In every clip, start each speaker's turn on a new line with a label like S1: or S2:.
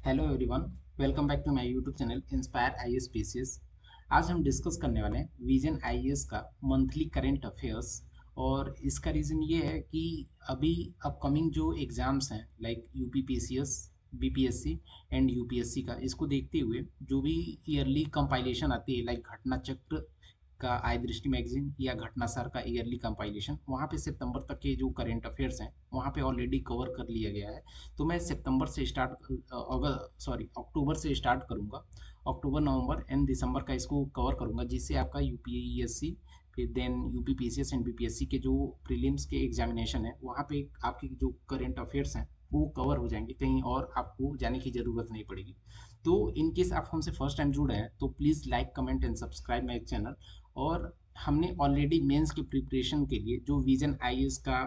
S1: Hello everyone, welcome back to my YouTube channel inspire IAS PCS. आज हम discuss करने वाले हैं विजन आईएएस का मंथली करंट अफेयर्स। और इसका रीज़न ये है कि अभी अपकमिंग जो एग्ज़ाम्स हैं like UP PCS, BPSC and UPSC का, इसको देखते हुए जो भी ईयरली कंपाइलेशन आती है लाइक घटना चक्र का आई दृष्टि मैगजीन या घटनासार का ईयरली कंपाइलेशन, वहाँ पे सितंबर तक के जो करंट अफेयर्स हैं वहाँ पे ऑलरेडी कवर कर लिया गया है। तो मैं सितंबर से अक्टूबर से स्टार्ट करूँगा। अक्टूबर, नवंबर एंड दिसंबर का इसको कवर करूँगा, जिससे आपका यूपीएससी, फिर then UP PCS and BPSC के जो प्रीलिम्स के एग्जामिनेशन है वहाँ पे आपके जो करंट अफेयर्स हैं वो कवर हो जाएंगे, कहीं और आपको जाने की ज़रूरत नहीं पड़ेगी। तो इन केस आप हमसे फर्स्ट टाइम जुड़े हैं तो please like, comment and subscribe my channel. और हमने ऑलरेडी मेंस के प्रिपरेशन के लिए जो विजन आईएएस का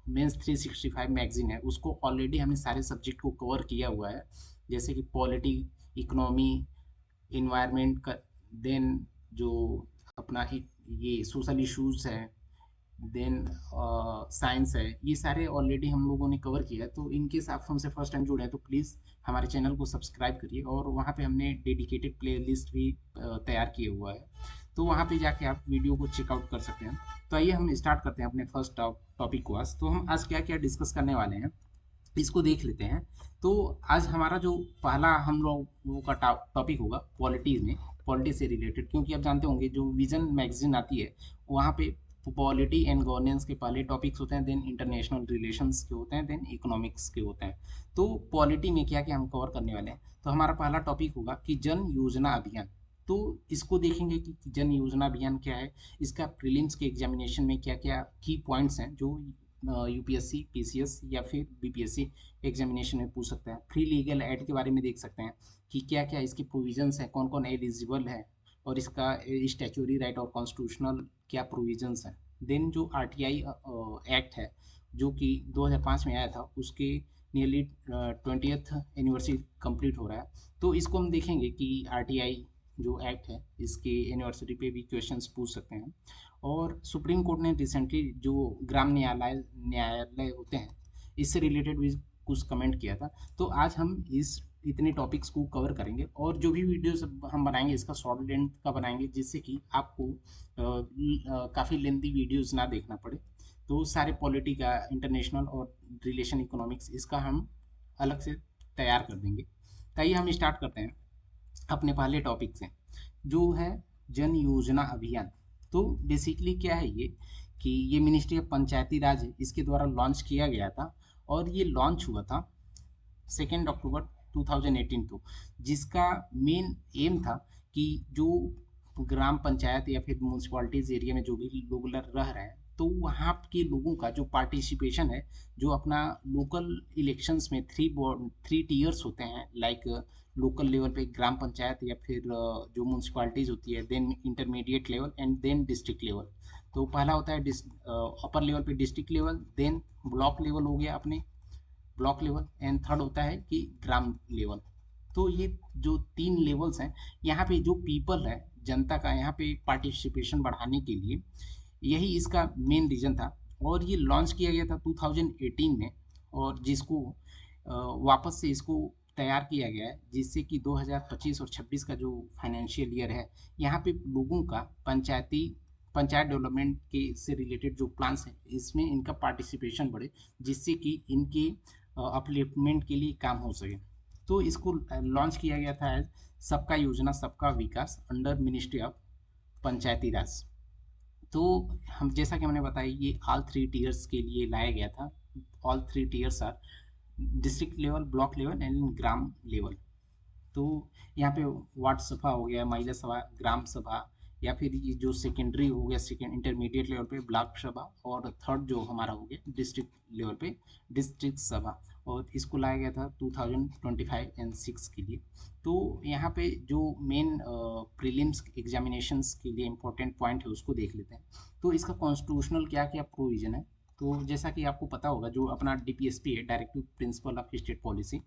S1: मेंस 365 मैगजीन है उसको ऑलरेडी हमने सारे सब्जेक्ट को कवर किया हुआ है, जैसे कि पॉलिटी, इकोनॉमी, इन्वायरमेंट का, देन जो अपना ये सोशल इश्यूज है, देन साइंस है, ये सारे ऑलरेडी हम लोगों ने कवर किया है। तो इन केस आप हमसे फर्स्ट टाइम जुड़े हैं तो प्लीज़ हमारे चैनल को सब्सक्राइब करिए, और वहाँ पे हमने डेडिकेटेड प्ले लिस्ट भी तैयार किया हुआ है, तो वहाँ पे जाके आप वीडियो को चेकआउट कर सकते हैं। तो आइए हम स्टार्ट करते हैं अपने फर्स्ट टॉपिक को। आज तो हम आज क्या क्या डिस्कस करने वाले हैं इसको देख लेते हैं। तो आज हमारा जो पहला हम लोगों का टॉपिक होगा पॉलिटीज़ में, पॉलिटी से रिलेटेड, क्योंकि आप जानते होंगे जो विजन मैगजीन आती है वहाँ पे पॉलिटी एंड गवर्नेंस के पहले टॉपिक्स होते हैं, देन इंटरनेशनल रिलेशंस के होते हैं, देन इकोनॉमिक्स के होते हैं। तो पॉलिटी में क्या क्या हम कवर करने वाले हैं, तो हमारा पहला टॉपिक होगा कि जन योजना अभियान। तो इसको देखेंगे कि जन योजना अभियान क्या है, इसका प्रीलिम्स के एग्जामिनेशन में क्या क्या की पॉइंट्स हैं जो यूपीएससी, पीसीएस या फिर बीपीएससी एग्जामिनेशन में पूछ सकते हैं। फ्री लीगल एड के बारे में देख सकते हैं कि क्या क्या इसके प्रोविजंस हैं, कौन कौन एलिजिबल है, और इसका स्टैच्यूरी राइट और कॉन्स्टिट्यूशनल क्या प्रोविजंस हैं। देन जो आरटीआई एक्ट है जो कि 2005 में आया था, उसके नियरली 20th एनिवर्सरी कंप्लीट हो रहा है। तो इसको हम देखेंगे कि आरटीआई जो एक्ट है इसके एनिवर्सरी पे भी क्वेश्चंस पूछ सकते हैं। और सुप्रीम कोर्ट ने रिसेंटली जो ग्राम न्यायालय होते हैं इससे रिलेटेड भी कुछ कमेंट किया था। तो आज हम इस इतने टॉपिक्स को कवर करेंगे, और जो भी वीडियोस हम बनाएंगे इसका शॉर्ट लेंथ का बनाएंगे, जिससे कि आपको काफ़ी लेंथी वीडियोस ना देखना पड़े। तो सारे पॉलिटी का, इंटरनेशनल और रिलेशन इकोनॉमिक्स, इसका हम अलग से तैयार कर देंगे। तो आइए हम स्टार्ट करते हैं अपने पहले टॉपिक से, जो है जन योजना अभियान। तो बेसिकली क्या है ये, कि ये मिनिस्ट्री ऑफ पंचायती राज है, इसके द्वारा लॉन्च किया गया था। और ये लॉन्च हुआ था 2 अक्टूबर 2018 को, जिसका मेन एम था कि जो ग्राम पंचायत या फिर म्यूनसिपैलिटीज एरिया में जो भी लोग रह रहे हैं, तो वहाँ के लोगों का जो पार्टिसिपेशन है, जो अपना लोकल इलेक्शंस में थ्री टीयर्स होते हैं, लाइक लोकल लेवल पे ग्राम पंचायत या फिर जो म्यूनसिपैलिटीज होती है, then intermediate level and then district level. तो पहला होता है अपर लेवल पे district level, then block level हो गया अपने ब्लॉक लेवल, एंड थर्ड होता है कि ग्राम लेवल। तो ये जो तीन लेवल्स हैं, यहाँ पे जो पीपल है, जनता का यहाँ पे पार्टिसिपेशन बढ़ाने के लिए, यही इसका मेन रीज़न था। और ये लॉन्च किया गया था 2018 में, और जिसको वापस से इसको तैयार किया गया है, जिससे कि 2025 और 26 का जो फाइनेंशियल ईयर है, यहाँ पे लोगों का पंचायत डेवलपमेंट के से रिलेटेड जो प्लान्स हैं इसमें इनका पार्टिसिपेशन बढ़े, जिससे कि इनके अपलिफ्टमेंट के लिए काम हो सके। तो इसको लॉन्च किया गया था एज सबका योजना सबका विकास अंडर मिनिस्ट्री ऑफ पंचायती राज। तो हम, जैसा कि हमने बताया, ये ऑल थ्री टीयर्स के लिए लाया गया था। All three tiers are district level, block level and gram level. तो यहाँ पे वार्ड सभा हो गया, महिला सभा, ग्राम सभा, या फिर ये जो सेकेंडरी हो गया, सेकेंड इंटरमीडिएट लेवल पे ब्लॉक सभा, और थर्ड जो हमारा हो गया डिस्ट्रिक्ट लेवल पे डिस्ट्रिक्ट सभा। और इसको लाया गया था 2025 एंड 6 के लिए। तो यहाँ पे जो मेन प्रीलिम्स एग्जामिनेशंस के लिए इम्पोर्टेंट पॉइंट है उसको देख लेते हैं। तो इसका कॉन्स्टिट्यूशनल क्या क्या प्रोविजन है, तो जैसा कि आपको पता होगा, जो अपना डीपीएसपी है, directive principle of state policy,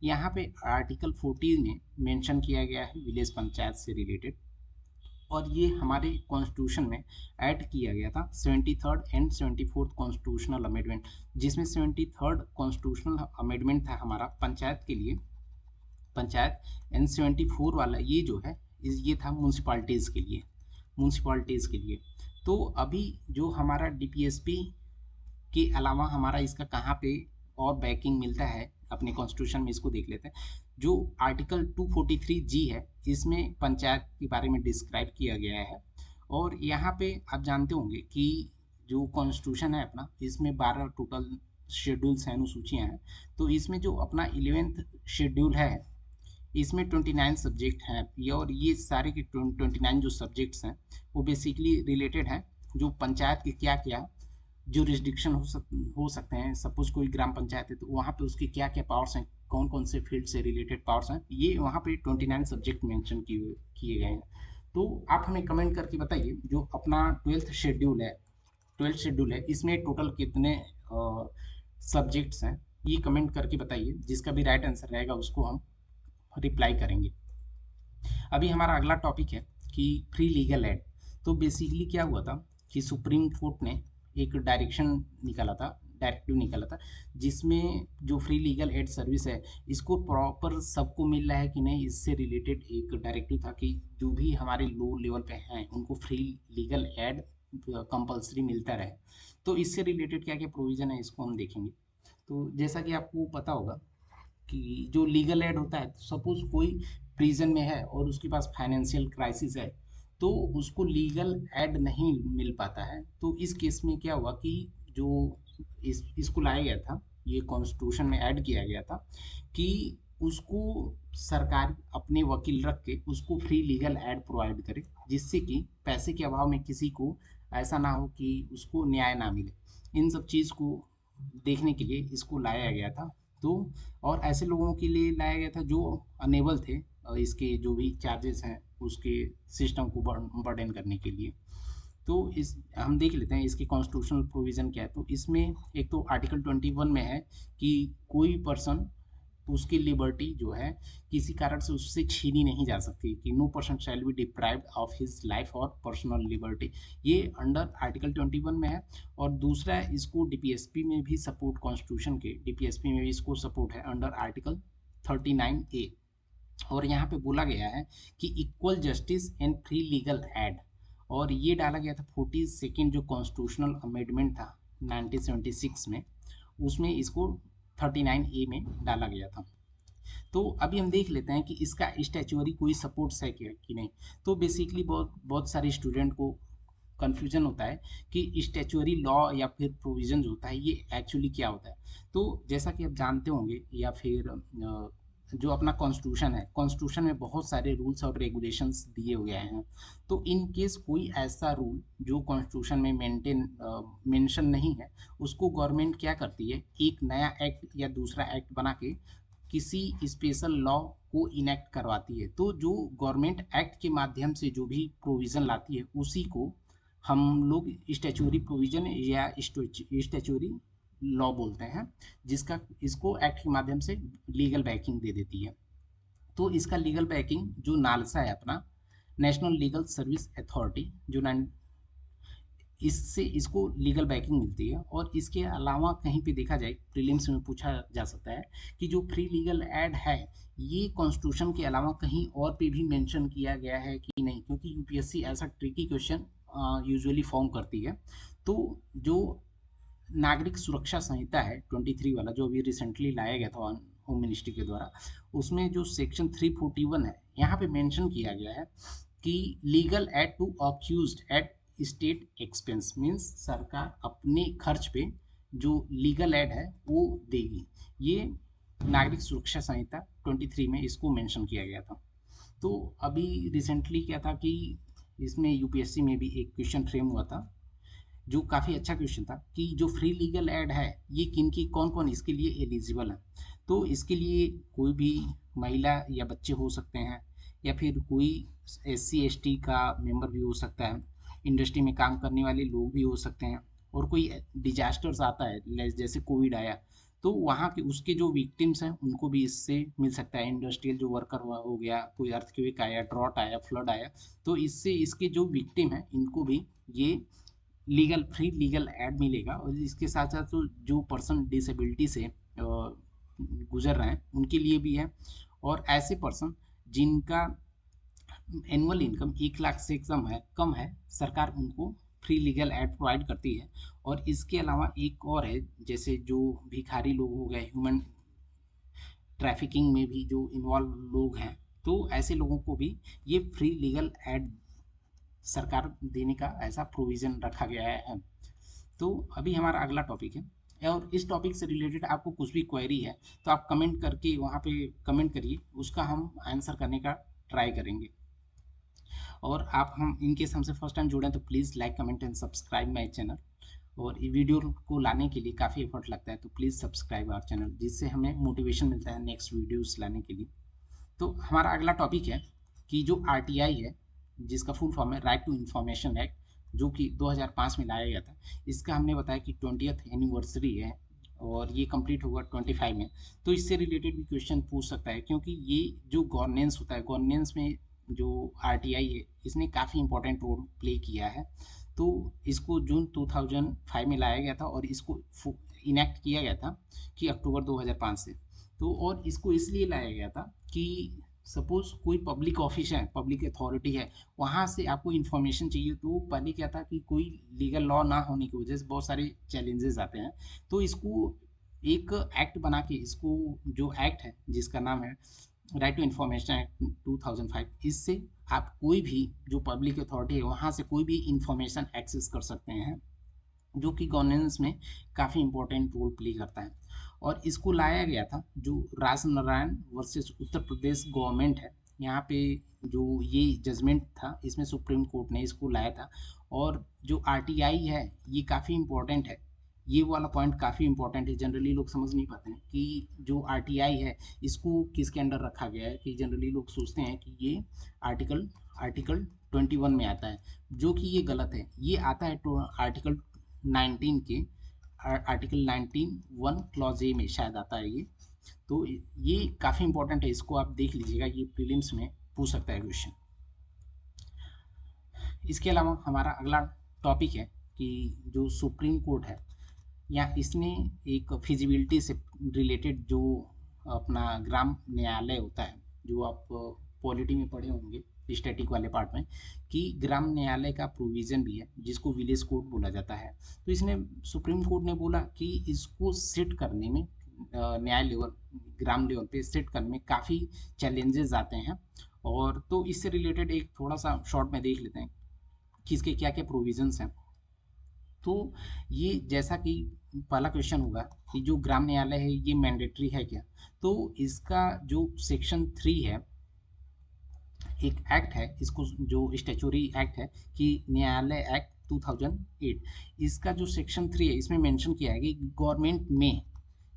S1: यहाँ पे आर्टिकल 14 में मेंशन किया गया है विलेज पंचायत से रिलेटेड। और ये हमारे कॉन्स्टिट्यूशन में ऐड किया गया था 73rd and 74th constitutional amendment, जिसमें 73rd कॉन्स्टिट्यूशनल अमेंडमेंट था हमारा पंचायत के लिए, पंचायत। N74 वाला ये जो है ये था म्यूनसिपालिटीज़ के लिए। तो अभी जो हमारा डीपीएसपी के अलावा हमारा इसका कहाँ पे और बैकिंग मिलता है अपने कॉन्स्टिट्यूशन में, इसको देख लेते हैं। जो आर्टिकल 243 जी है, इसमें पंचायत के बारे में डिस्क्राइब किया गया है। और यहाँ पे आप जानते होंगे कि जो कॉन्स्टिट्यूशन है अपना, इसमें 12 टोटल शेड्यूल्स हैं, अनुसूचियाँ हैं। तो इसमें जो अपना 11th शेड्यूल है, इसमें 29 सब्जेक्ट हैं ये, और ये सारे के 29 जो सब्जेक्ट्स हैं वो बेसिकली रिलेटेड हैं जो पंचायत के क्या क्या जुरिस्डिक्शन हो सकते हैं। सपोज कोई ग्राम पंचायत है तो वहाँ पे उसके क्या क्या पावर्स हैं, कौन कौन से फील्ड से रिलेटेड पावर्स हैं, ये वहाँ पे 29 सब्जेक्ट मेंशन किए गए हैं। तो आप हमें कमेंट करके बताइए, जो अपना 12th शेड्यूल है इसमें टोटल कितने सब्जेक्ट्स हैं, ये कमेंट करके बताइए। जिसका भी राइट आंसर रहेगा उसको हम रिप्लाई करेंगे। अभी हमारा अगला टॉपिक है कि फ्री लीगल एड। तो बेसिकली क्या हुआ था कि सुप्रीम कोर्ट ने एक डायरेक्टिव निकाला था, जिसमें जो फ्री लीगल एड सर्विस है इसको प्रॉपर सबको मिल रहा है कि नहीं, इससे रिलेटेड एक डायरेक्टिव था कि जो भी हमारे लो लेवल पे हैं उनको फ्री लीगल एड कंपलसरी मिलता रहे। तो इससे रिलेटेड क्या क्या प्रोविज़न है इसको हम देखेंगे। तो जैसा कि आपको पता होगा कि जो लीगल एड होता है, सपोज कोई प्रिजन में है और उसके पास फाइनेंशियल क्राइसिस है, तो उसको लीगल एड नहीं मिल पाता है। तो इस केस में क्या हुआ कि जो इसको लाया गया था, ये कॉन्स्टिट्यूशन में ऐड किया गया था कि उसको सरकार अपने वकील रख के उसको फ्री लीगल एड प्रोवाइड करे, जिससे कि पैसे के अभाव में किसी को ऐसा ना हो कि उसको न्याय ना मिले। इन सब चीज़ को देखने के लिए इसको लाया गया था। तो और ऐसे लोगों के लिए लाया गया था जो अनेबल थे इसके जो भी चार्जेस हैं उसके सिस्टम को बर्डन करने के लिए। तो इस हम देख लेते हैं इसके कॉन्स्टिट्यूशनल प्रोविज़न क्या है। तो इसमें एक तो आर्टिकल 21 में है कि कोई पर्सन, उसकी लिबर्टी जो है किसी कारण से उससे छीनी नहीं जा सकती, कि no person shall be deprived of his life और पर्सनल लिबर्टी, ये अंडर आर्टिकल 21 में है। और दूसरा है, इसको डीपीएसपी में भी सपोर्ट, कॉन्स्टिट्यूशन के डीपीएसपी में भी इसको सपोर्ट है अंडर आर्टिकल 39A। और यहाँ पे बोला गया है कि equal justice and free legal aid, और ये डाला गया था 42nd जो कॉन्स्टिट्यूशनल अमेंडमेंट था 1976 में, उसमें इसको 39A में डाला गया था। तो अभी हम देख लेते हैं कि इसका स्टैच्यूरी कोई सपोर्ट्स है क्या कि नहीं। तो बेसिकली बहुत बहुत सारे स्टूडेंट को कन्फ्यूजन होता है कि स्टैच्यूरी लॉ या फिर प्रोविजन होता है ये एक्चुअली क्या होता है। तो जैसा कि आप जानते होंगे, या फिर जो अपना कॉन्स्टिट्यूशन है, कॉन्स्टिट्यूशन में बहुत सारे रूल्स और रेगुलेशंस दिए हुए हैं। तो इन केस कोई ऐसा रूल जो कॉन्स्टिट्यूशन में मेंशन नहीं है, उसको गवर्नमेंट क्या करती है, एक नया एक्ट या दूसरा एक्ट बना के किसी स्पेशल लॉ को इनेक्ट करवाती है। तो जो गवर्नमेंट एक्ट के माध्यम से जो भी प्रोविज़न लाती है उसी को हम लोग स्टैच्यूरी प्रोविज़न या स्टैच्यूरी लॉ बोलते हैं, जिसका इसको एक्ट के माध्यम से लीगल बैकिंग दे देती है। तो इसका लीगल बैकिंग जो नालसा है अपना, नेशनल लीगल सर्विस अथॉरिटी, जो इससे इसको लीगल बैकिंग मिलती है। और इसके अलावा कहीं पे देखा जाए, प्रीलिम्स में पूछा जा सकता है कि जो फ्री लीगल एड है ये कॉन्स्टिट्यूशन के अलावा कहीं और पे भी मेंशन किया गया है कि नहीं, क्योंकि यूपीएससी ऐसा ट्रिकी क्वेश्चन यूजुअली फॉर्म करती है। तो जो नागरिक सुरक्षा संहिता है 23 वाला, जो अभी रिसेंटली लाया गया था होम मिनिस्ट्री के द्वारा, उसमें जो सेक्शन 341 है, यहाँ पे मेंशन किया गया है कि legal aid to accused at state expense, means सरकार अपने खर्च पे जो लीगल एड है वो देगी। ये नागरिक सुरक्षा संहिता 23 में इसको मेंशन किया गया था। तो अभी रिसेंटली क्या था कि इसमें यूपीएससी में भी एक क्वेश्चन फ्रेम हुआ था जो काफ़ी अच्छा क्वेश्चन था कि जो फ्री लीगल एड है ये किन की, कौन कौन इसके लिए एलिजिबल है। तो इसके लिए कोई भी महिला या बच्चे हो सकते हैं, या फिर कोई SC ST का मेंबर भी हो सकता है, इंडस्ट्री में काम करने वाले लोग भी हो सकते हैं, और कोई डिजास्टर्स आता है जैसे कोविड आया तो वहाँ के उसके जो विक्टिम्स हैं उनको भी इससे मिल सकता है। इंडस्ट्रियल जो वर्कर हो गया, कोई अर्थक्वेक आया, ड्रॉट आया, फ्लड आया, तो इससे इसके जो विक्टिम हैं इनको भी ये फ्री लीगल एड मिलेगा। और इसके साथ साथ तो जो पर्सन डिसेबिलिटी से गुजर रहे हैं उनके लिए भी है। और ऐसे पर्सन जिनका एनुअल इनकम 1 लाख से कम है, सरकार उनको फ्री लीगल एड प्रोवाइड करती है। और इसके अलावा एक और है, जैसे जो भिखारी लोग हो गए, ह्यूमन ट्रैफिकिंग में भी जो इन्वॉल्व लोग हैं, तो ऐसे लोगों को भी ये फ्री लीगल एड सरकार देने का ऐसा प्रोविज़न रखा गया है। तो अभी हमारा अगला टॉपिक है, और इस टॉपिक से रिलेटेड आपको कुछ भी क्वेरी है तो आप कमेंट करके वहाँ पे कमेंट करिए, उसका हम आंसर करने का ट्राई करेंगे। और आप हम इनकेस हमसे फर्स्ट टाइम जुड़े हैं तो please like comment and subscribe my channel. और ये वीडियो को लाने के लिए काफ़ी एफर्ट लगता है, तो प्लीज़ सब्सक्राइब आवर चैनल, जिससे हमें मोटिवेशन मिलता है नेक्स्ट वीडियोस लाने के लिए। तो हमारा अगला टॉपिक है कि जो आरटीआई है, जिसका फुल फॉर्म है राइट टू इन्फॉर्मेशन एक्ट, जो कि 2005 में लाया गया था। इसका हमने बताया कि 20th एनिवर्सरी है और ये कंप्लीट होगा 25 में। तो इससे रिलेटेड भी क्वेश्चन पूछ सकता है, क्योंकि ये जो गवर्नेंस होता है, गवर्नेंस में जो आरटीआई है, इसने काफ़ी इंपॉर्टेंट रोल प्ले किया है। तो इसको जून 2005 में लाया गया था और इसको इनेक्ट किया गया था कि अक्टूबर 2005 से। तो और इसको इसलिए लाया गया था कि सपोज कोई पब्लिक ऑफिस है, पब्लिक अथॉरिटी है, वहाँ से आपको इन्फॉर्मेशन चाहिए। तो पहले क्या था कि कोई लीगल लॉ ना होने की वजह से बहुत सारे चैलेंजेस आते हैं। तो इसको एक एक्ट बना के, इसको जो एक्ट है जिसका नाम है राइट टू इन्फॉर्मेशन एक्ट 2005, इससे आप कोई भी जो पब्लिक अथॉरिटी है वहाँ से कोई भी इंफॉर्मेशन एक्सेस कर सकते हैं, जो कि गवर्नेंस में काफ़ी इंपॉर्टेंट रोल प्ले करता है। और इसको लाया गया था जो राज नारायण वर्सेस उत्तर प्रदेश गवर्नमेंट है, यहाँ पे जो ये जजमेंट था, इसमें सुप्रीम कोर्ट ने इसको लाया था। और जो आरटीआई है ये काफ़ी इंपॉर्टेंट है, ये वाला पॉइंट काफ़ी इंपॉर्टेंट है, जनरली लोग समझ नहीं पाते हैं कि जो आरटीआई है इसको किसके अंडर रखा गया है। कि जनरली लोग सोचते हैं कि ये आर्टिकल आर्टिकल 21 में आता है, जो कि ये गलत है। ये आता है आर्टिकल 19 के आर्टिकल 19(1) क्लॉज ए में शायद आता है ये। तो ये काफ़ी इंपॉर्टेंट है, इसको आप देख लीजिएगा, ये प्रीलिम्स में पूछ सकता है क्वेश्चन। इसके अलावा हमारा अगला टॉपिक है कि जो सुप्रीम कोर्ट है, या इसने एक फिजिबिलिटी से रिलेटेड जो अपना ग्राम न्यायालय होता है, जो आप पॉलिटी में पढ़े होंगे स्टैटिक वाले पार्ट में, कि ग्राम न्यायालय का प्रोविज़न भी है जिसको विलेज कोर्ट बोला जाता है। तो इसने सुप्रीम कोर्ट ने बोला कि इसको सेट करने में न्याय लेवल, ग्राम लेवल पे सेट करने में काफ़ी चैलेंजेस आते हैं। और तो इससे रिलेटेड एक थोड़ा सा शॉर्ट में देख लेते हैं कि इसके क्या क्या प्रोविजंस हैं। तो ये जैसा कि पहला क्वेश्चन होगा कि जो ग्राम न्यायालय है ये मैंडेटरी है क्या। तो इसका जो सेक्शन 3 है, एक एक्ट है, इसको जो स्टैच्यूटरी एक्ट है कि न्यायालय एक्ट 2008, इसका जो सेक्शन 3 है इसमें मेंशन किया है कि गवर्नमेंट में,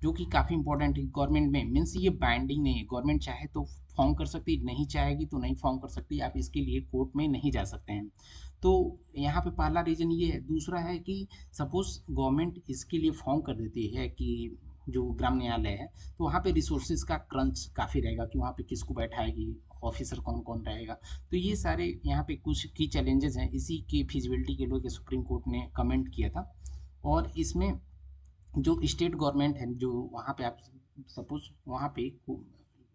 S1: जो कि काफ़ी इंपॉर्टेंट है, गवर्नमेंट में मीन्स ये बाइंडिंग नहीं है। गवर्नमेंट चाहे तो फॉर्म कर सकती, नहीं चाहेगी तो नहीं फॉर्म कर सकती, आप इसके लिए कोर्ट में नहीं जा सकते हैं। तो यहाँ पे पहला रीज़न ये है। दूसरा है कि सपोज गवर्नमेंट इसके लिए फॉर्म कर देती है कि जो ग्राम न्यायालय है, तो वहाँ पे रिसोर्सेज का क्रंच काफ़ी रहेगा कि वहाँ पे किसको बैठाएगी, ऑफिसर कौन कौन रहेगा। तो ये सारे यहाँ पे कुछ की चैलेंजेस हैं, इसी की फिजिबिलिटी के लिए सुप्रीम कोर्ट ने कमेंट किया था। और इसमें जो स्टेट गवर्नमेंट है, जो वहाँ पे आप सपोज वहाँ पे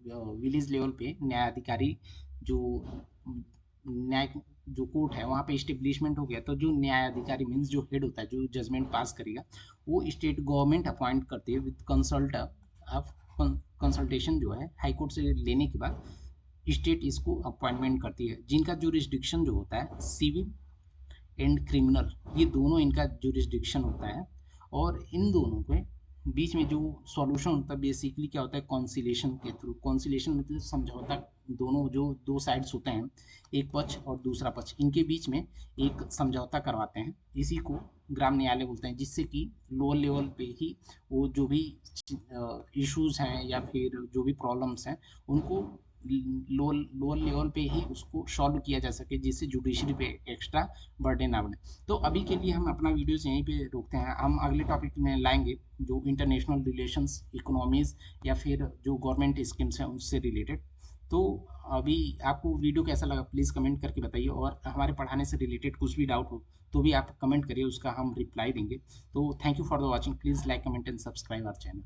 S1: विलेज लेवल पे न्यायाधिकारी, जो न्याय जो कोर्ट है वहाँ पे इस्टेब्लिशमेंट हो गया, तो जो न्यायाधिकारी मीन्स जो हेड होता है, जो जजमेंट पास करेगा, वो स्टेट गवर्नमेंट अपॉइंट करती है विद कंसल्टेशन जो है हाई कोर्ट से लेने के बाद स्टेट इसको अपॉइंटमेंट करती है, जिनका जुरिस्डिक्शन जो होता है सिविल एंड क्रिमिनल, ये दोनों इनका जुरिस्डिक्शन होता है। और इन दोनों के बीच में जो सॉल्यूशन होता है बेसिकली क्या होता है, कॉन्सिलेशन के थ्रू। कॉन्सिलेशन मतलब समझौता, दोनों जो दो साइड्स होते हैं, एक पक्ष और दूसरा पक्ष, इनके बीच में एक समझौता करवाते हैं, इसी को ग्राम न्यायालय बोलते हैं, जिससे कि लोअर लेवल पे ही वो जो भी इश्यूज हैं या फिर जो भी प्रॉब्लम्स हैं उनको लोअर लेवल पे ही उसको सॉल्व किया जा सके, जिससे जुडिशरी पे एक्स्ट्रा बर्डन ना बने। तो अभी के लिए हम अपना वीडियोस यहीं पे रोकते हैं, हम अगले टॉपिक में लाएंगे जो इंटरनेशनल रिलेशंस, इकोनॉमीज या फिर जो गवर्नमेंट स्कीम्स हैं उससे रिलेटेड। तो अभी आपको वीडियो कैसा लगा प्लीज़ कमेंट करके बताइए, और हमारे पढ़ाने से रिलेटेड कुछ भी डाउट हो तो भी आप कमेंट करिए, उसका हम रिप्लाई देंगे। तो thank you for the watching, please like comment and subscribe our channel.